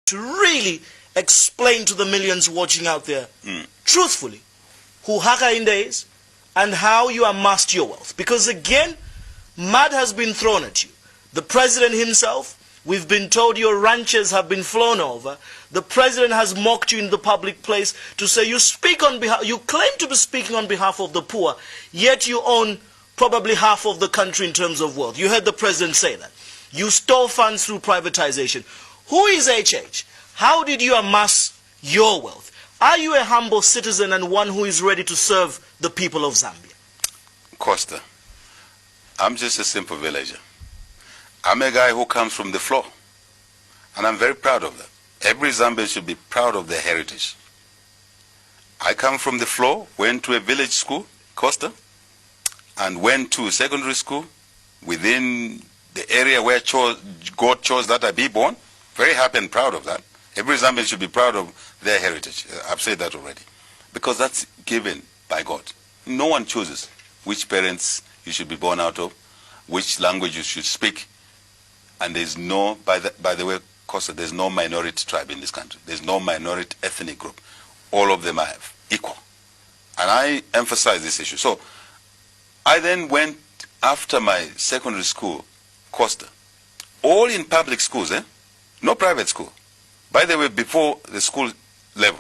to really explain to the millions watching out there, truthfully, who Hakainde is and how you amassed your wealth. Because again, mud has been thrown at you. The president himself, we've been told your ranches have been flown over. The president has mocked you in the public place to say you speak on behalf, you claim to be speaking on behalf of the poor, yet you own probably half of the country in terms of wealth. You heard the president say that. You stole funds through privatization. Who is HH? How did you amass your wealth? Are you a humble citizen and one who is ready to serve the people of Zambia? Costa, I'm just a simple villager. I'm a guy who comes from the floor, and I'm very proud of that. Every Zambian should be proud of their heritage. I come from the floor, went to a village school, Costa, and went to secondary school within the area where God chose that I be born. Very happy and proud of that. Every Zambian should be proud of their heritage. I've said that already. Because that's given by God. No one chooses which parents you should be born out of, which language you should speak. And there's no, by the way, Costa, there's no minority tribe in this country. There's no minority ethnic group. All of them are equal. And I emphasize this issue. So I then went after my secondary school, Costa, all in public schools, no private school. By the way, before the school level,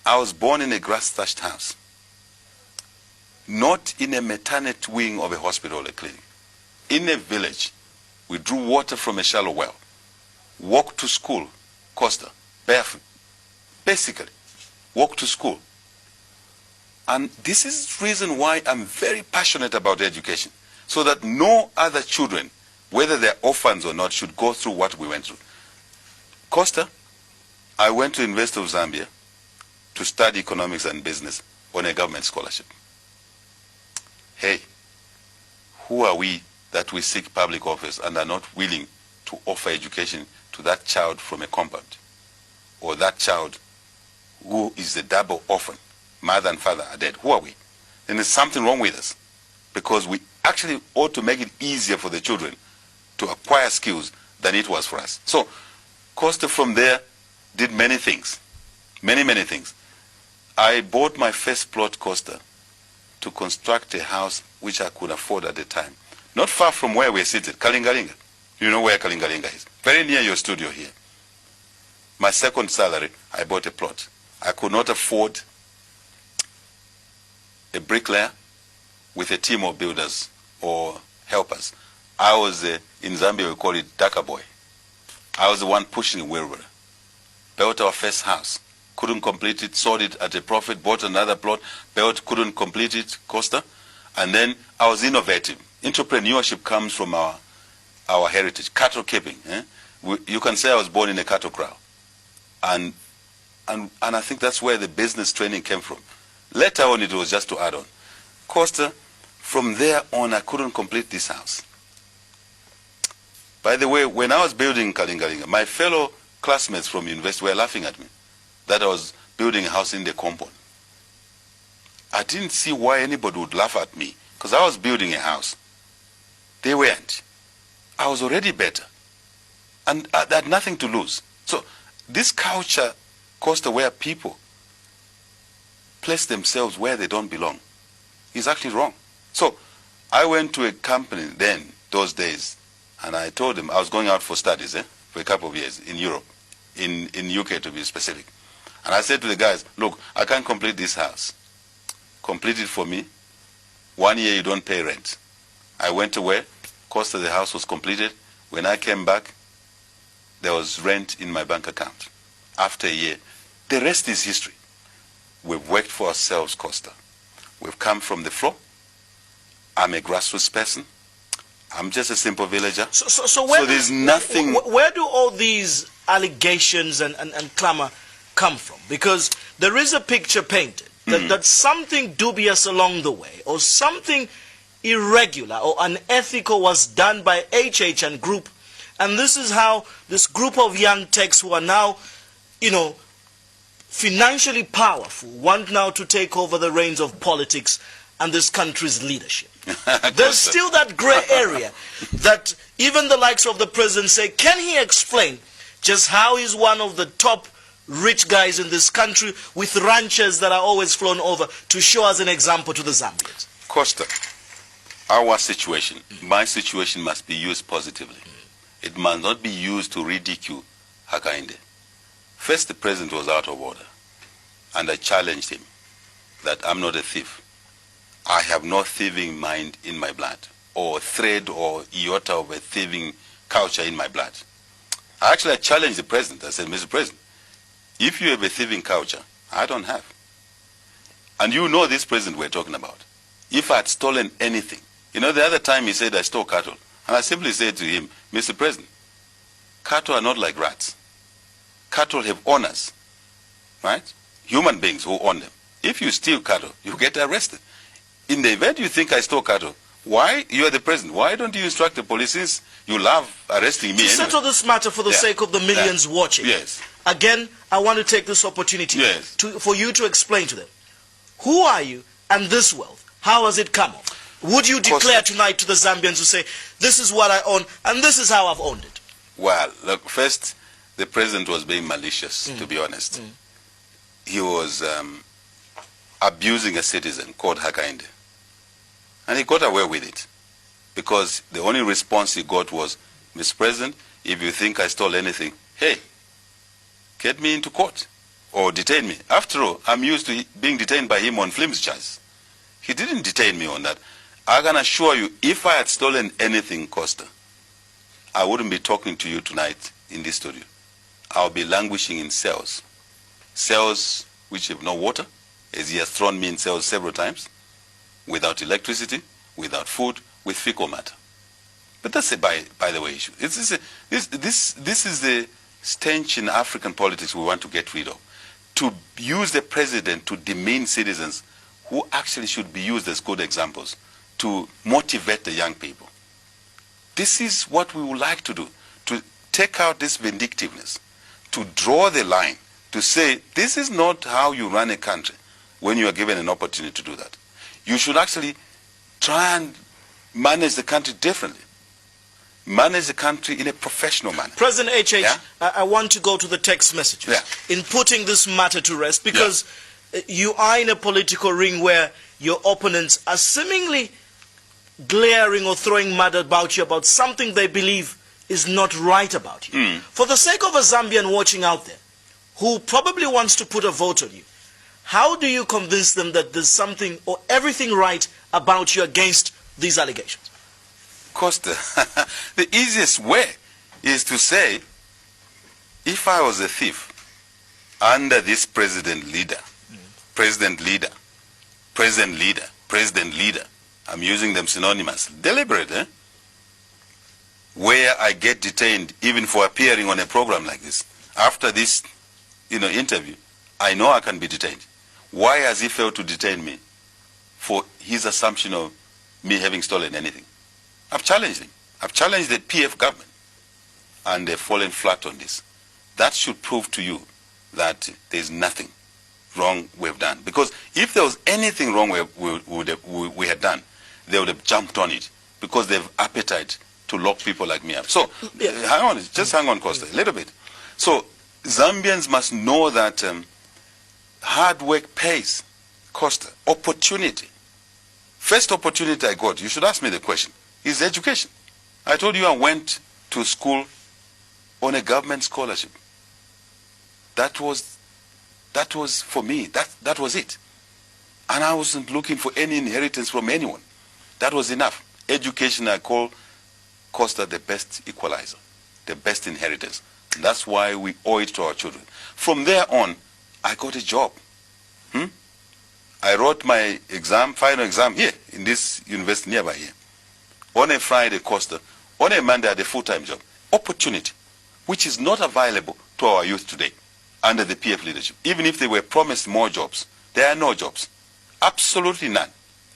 I was born in a grass-thatched house, not in a maternity wing of a hospital or a clinic. In a village, we drew water from a shallow well, walked to school, Costa, barefoot, basically, walked to school. And this is the reason why I'm very passionate about education, so that no other children, whether they're orphans or not, should go through what we went through. Costa, I went to University of Zambia to study economics and business on a government scholarship. Hey, who are we that we seek public office and are not willing to offer education to that child from a compound, or that child who is a double orphan, mother and father are dead? Who are we? Then there's something wrong with us, because we actually ought to make it easier for the children to acquire skills than it was for us. So Costa from there did many things, many things. I bought my first plot, Costa, to construct a house which I could afford at the time. Not far from where we're seated, Kalingalinga. You know where Kalingalinga is. Very near your studio here. My second salary, I bought a plot. I could not afford a bricklayer with a team of builders or helpers. I was, in Zambia we call it Daka boy. I was the one pushing a wheelbarrow. Built our first house. Couldn't complete it, sold it at a profit, bought another plot, built, couldn't complete it, Costa. And then I was innovative. Entrepreneurship comes from our heritage, cattle keeping. You can say I was born in a cattle kraal. And I think that's where the business training came from. Later on, it was just to add on. Costa, from there on, I couldn't complete this house. By the way, when I was building Kalingalinga, my fellow classmates from university were laughing at me that I was building a house in the compound. I didn't see why anybody would laugh at me, because I was building a house. They weren't. I was already better. And I had nothing to lose. So this culture, Costa, where people place themselves where they don't belong, is actually wrong. So I went to a company then, those days, and I told them I was going out for studies for a couple of years in Europe, in UK to be specific. And I said to the guys, look, I can't complete this house. Complete it for me. 1 year you don't pay rent. I went away. Cost of the house was completed. When I came back, there was rent in my bank account. After a year, the rest is history. We've worked for ourselves, Costa. We've come from the floor. I'm a grassroots person. I'm just a simple villager. So there's nothing. Where do all these allegations and clamor come from? Because there is a picture painted that something dubious along the way, or something irregular or unethical was done by HH and group, and this is how this group of young techs who are now, financially powerful, want now to take over the reins of politics and this country's leadership. There's still that gray area that even the likes of the president say, can he explain just how he's one of the top rich guys in this country with ranchers that are always flown over to show as an example to the Zambians. Costa, our situation, my situation must be used positively. It must not be used to ridicule Hakainde. First, the president was out of order, and I challenged him that I'm not a thief. I have no thieving mind in my blood, or thread or iota of a thieving culture in my blood. I challenged the president. I said, Mr. President, if you have a thieving culture, I don't have. And you know this president we're talking about. If I had stolen anything, you know, the other time he said I stole cattle, and I simply said to him, Mr. President, cattle are not like rats. Cattle have owners, right? Human beings who own them. If you steal cattle, you get arrested. In the event you think I stole cattle, why? You are the president. Why don't you instruct the police, since you love arresting me? To settle this matter for the sake of the millions watching. Yes. Again, I want to take this opportunity for you to explain to them, who are you and this wealth? How has it come up? Would you declare tonight to the Zambians who say, this is what I own and this is how I've owned it? Well, look, first, the president was being malicious, to be honest. He was abusing a citizen called Hakainde. And he got away with it, because the only response he got was, Mr. President, if you think I stole anything, hey, get me into court or detain me. After all, I'm used to being detained by him on flimsy charges. He didn't detain me on that. I can assure you, if I had stolen anything, Costa, I wouldn't be talking to you tonight in this studio. I'll be languishing in cells. Cells which have no water, as he has thrown me in cells several times, without electricity, without food, with fecal matter. But that's a by the way issue. This is the stench in African politics we want to get rid of. To use the president to demean citizens who actually should be used as good examples to motivate the young people. This is what we would like to do, to take out this vindictiveness, to draw the line, to say this is not how you run a country when you are given an opportunity to do that. You should actually try and manage the country differently. Manage the country in a professional manner. President HH, I want to go to the text messages in putting this matter to rest, because you are in a political ring where your opponents are seemingly glaring or throwing mud about you about something they believe is not right about you. For the sake of a Zambian watching out there who probably wants to put a vote on you, how do you convince them that there's something or everything right about you against these allegations? Costa, the easiest way is to say, if I was a thief under this president leader, I'm using them synonymous, deliberate, where I get detained even for appearing on a program like this. After this, interview, I know I can be detained. Why has he failed to detain me for his assumption of me having stolen anything? I've challenged him. I've challenged the PF government, and they've fallen flat on this. That should prove to you that there's nothing wrong we've done. Because if there was anything wrong we had done, they would have jumped on it, because they have appetite to lock people like me up. So, hang on, Costa, a little bit. So, Zambians must know that hard work pays. Costa, opportunity. First opportunity I got, you should ask me the question, is education. I told you I went to school on a government scholarship. That was for me, that was it. And I wasn't looking for any inheritance from anyone. That was enough. Education, I call Costa the best equalizer, the best inheritance. And that's why we owe it to our children. From there on, I got a job. I wrote my final exam here in this university nearby here. On a Friday, Costa. On a Monday, I had a full-time job. Opportunity, which is not available to our youth today under the PF leadership. Even if they were promised more jobs, there are no jobs. Absolutely none.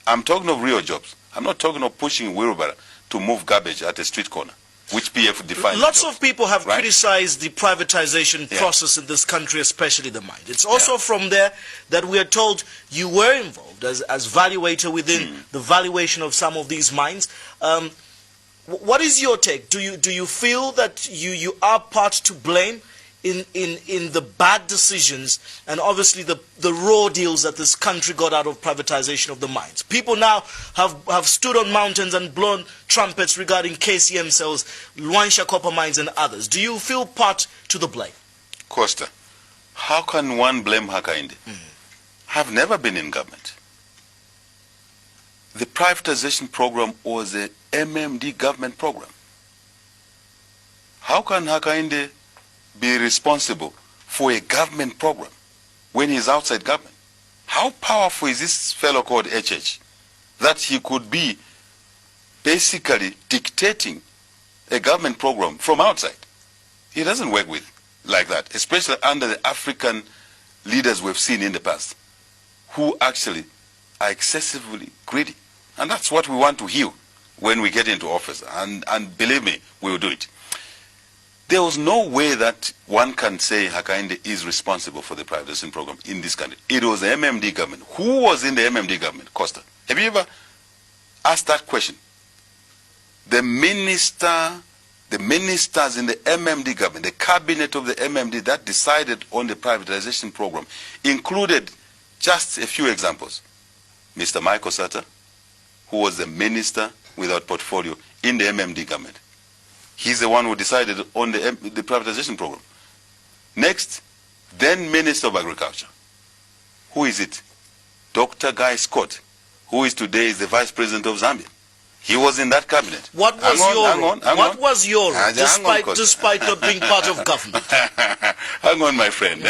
I'm talking of real jobs. I'm not talking of pushing a wheelbarrow to move garbage at a street corner, which PF defines. Lots of people have criticized the privatization process in this country, especially the mine. It's also from there that we are told you were involved as valuator within the valuation of some of these mines. What is your take? Do you feel that you are part to blame in the bad decisions and obviously the raw deals that this country got out of privatization of the mines? People now have stood on mountains and blown trumpets regarding KCM cells, Luansha copper mines and others. Do you feel part to the blame? Costa, how can one blame Hakainde? I've never been in government. The privatization program was a MMD government program. How can Hakainde be responsible for a government program when he's outside government? How powerful is this fellow called HH that he could be basically dictating a government program from outside? He doesn't work with like that, especially under the African leaders we've seen in the past, who actually are excessively greedy. And that's what we want to heal when we get into office. And believe me, we will do it. There was no way that one can say Hakainde is responsible for the privatization program in this country. It was the MMD government. Who was in the MMD government, Costa? Have you ever asked that question? The ministers in the MMD government, the cabinet of the MMD that decided on the privatization program, included just a few examples. Mr. Michael Sata, who was the minister without portfolio in the MMD government. He's the one who decided on the privatization program. Next, then Minister of Agriculture. Who is it? Dr. Guy Scott, who is today the Vice President of Zambia. He was in that cabinet. What was your role? What was your role, despite not being part of government? Hang on, my friend.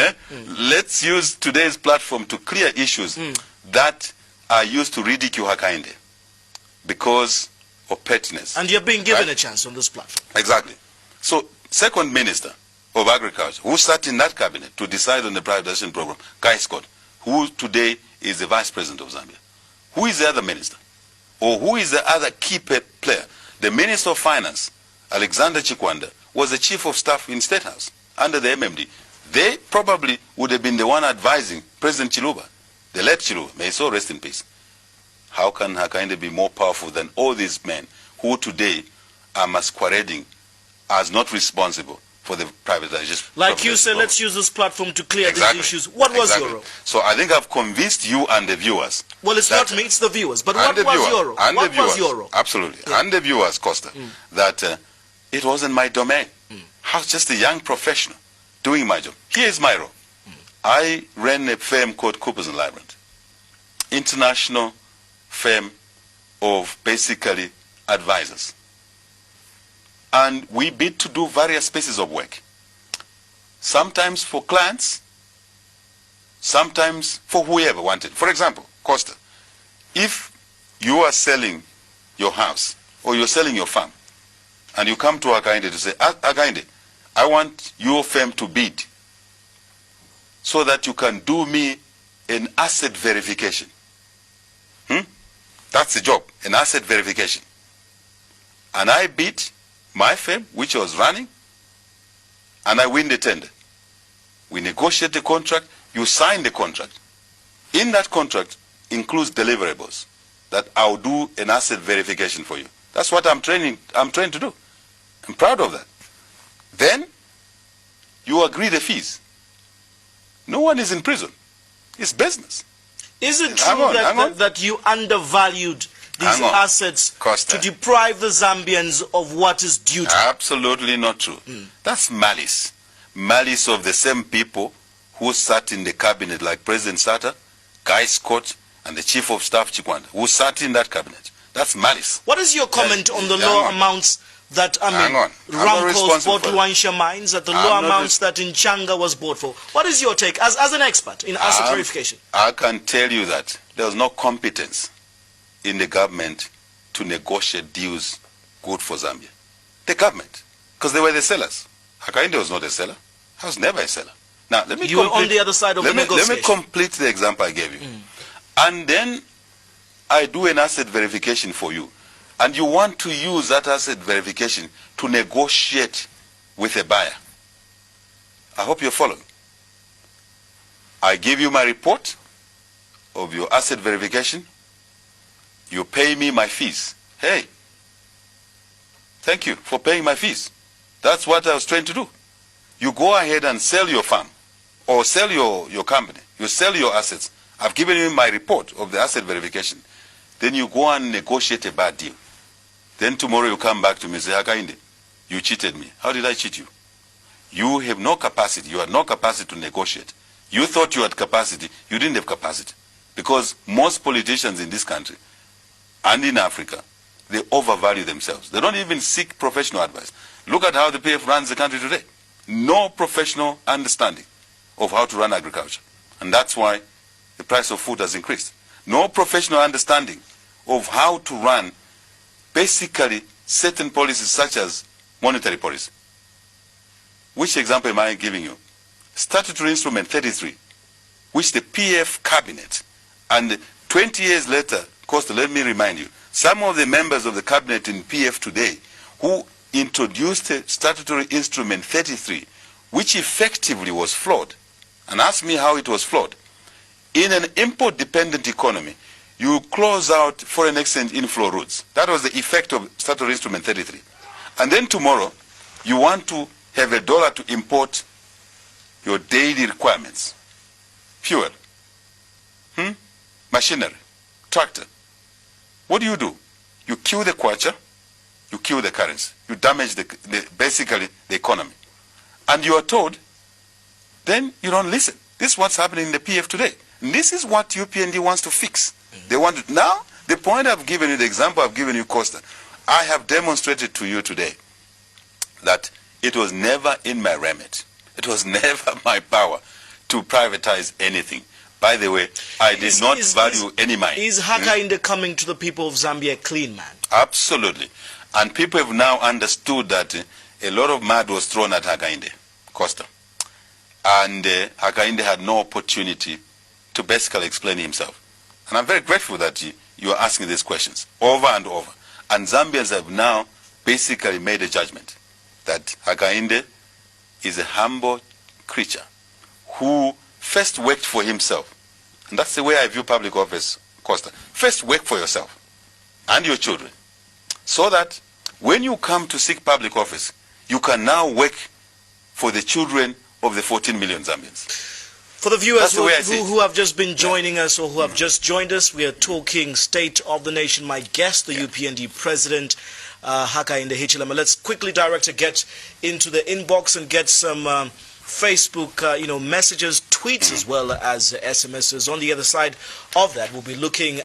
Let's use today's platform to clear issues that are used to ridicule Hakainde because of pettiness. And you're being given a chance on this platform. Exactly. So, second Minister of Agriculture, who sat in that cabinet to decide on the privatization program, Guy Scott, who today is the Vice President of Zambia. Who is the other minister? Or who is the other key player? The Minister of Finance, Alexander Chikwanda, was the Chief of Staff in State House under the MMD. They probably would have been the one advising President Chiluba, the late Chiluba, may he so rest in peace. How can Hakainde be more powerful than all these men who today are masquerading as not responsible for the privatization? Like you said, let's use this platform to clear these issues. What was your role? So I think I've convinced you and the viewers. Well, it's not me, it's the viewers. But what was your role? What was your role? Absolutely. Yeah. And the viewers, Costa, that it wasn't my domain. I was just a young professional doing my job. Here's my role. I ran a firm called Coopers & Lybrand, international firm of basically advisors. And we bid to do various pieces of work. Sometimes for clients, sometimes for whoever wanted. For example, Costa, if you are selling your house or you're selling your farm and you come to Hakainde to say, Hakainde, I want your firm to bid so that you can do me an asset verification. That's the job, an asset verification. And I bid my firm, which was running, and I win the tender. We negotiate the contract, you sign the contract. In that contract includes deliverables that I'll do an asset verification for you. That's what I'm trained to do. I'm proud of that. Then you agree the fees. No one is in prison. It's business. Is it true that you undervalued these assets Costa, to deprive the Zambians of what is due to them? Absolutely not true. That's malice. Malice of the same people who sat in the cabinet, like President Sata, Guy Scott, and the Chief of Staff Chikwanda, who sat in that cabinet. That's malice. What is your comment on the low amounts that, Ramco's bought Luansha mines, at the low amounts that Nchanga was bought for? What is your take as an expert in asset verification? I can tell you that there was no competence in the government to negotiate deals good for Zambia. The government, because they were the sellers. Hakainde was not a seller. I was never a seller. Now, let me you were on the other side of the negotiation. Let me complete the example I gave you. And then I do an asset verification for you. And you want to use that asset verification to negotiate with a buyer. I hope you're following. I give you my report of your asset verification. You pay me my fees. Hey, Thank you for paying my fees. That's what I was trying to do. You go ahead and sell your farm or sell your company. You sell your assets. I've given you my report of the asset verification. Then you go and negotiate a bad deal. Then tomorrow you come back to me and say, Hakainde, you cheated me. How did I cheat you? You have no capacity. You had no capacity to negotiate. You thought you had capacity. You didn't have capacity. Because most politicians in this country and in Africa, they overvalue themselves. They don't even seek professional advice. Look at how the PF runs the country today. No professional understanding of how to run agriculture. And that's why the price of food has increased. No professional understanding of how to run basically certain policies such as monetary policy. Which example am I giving you? Statutory Instrument 33, which the PF cabinet, and 20 years later, Costa, let me remind you, some of the members of the cabinet in PF today who introduced Statutory Instrument 33, which effectively was flawed, and ask me how it was flawed. In an import-dependent economy, you close out foreign exchange inflow routes. That was the effect of Statutory Instrument 33. And then tomorrow, you want to have a dollar to import your daily requirements. Fuel, machinery, tractor. What do? You kill the kwacha, you kill the currency. You damage basically the economy. And you are told, then you don't listen. This is what's happening in the PF today. And this is what UPND wants to fix. They want to, now, the point I've given you, the example I've given you, Costa, I have demonstrated to you today that it was never in my remit. It was never my power to privatize anything. By the way, I did not value any mine. Is Hakainde coming to the people of Zambia a clean man? Absolutely. And people have now understood that a lot of mud was thrown at Hakainde, Costa. And Hakainde had no opportunity to basically explain himself. And I'm very grateful that you are asking these questions over and over. And Zambians have now basically made a judgment that Hakainde is a humble creature who first worked for himself. And that's the way I view public office, Costa. First work for yourself and your children, so that when you come to seek public office, you can now work for the children of the 14 million Zambians. For the viewers who have just been joining us or who have just joined us, we are talking State of the Nation. My guest, the UPND President, Hakainde Hichilema. Let's quickly, Director, get into the inbox and get some Facebook messages, tweets, as well as SMSs. On the other side of that, we'll be looking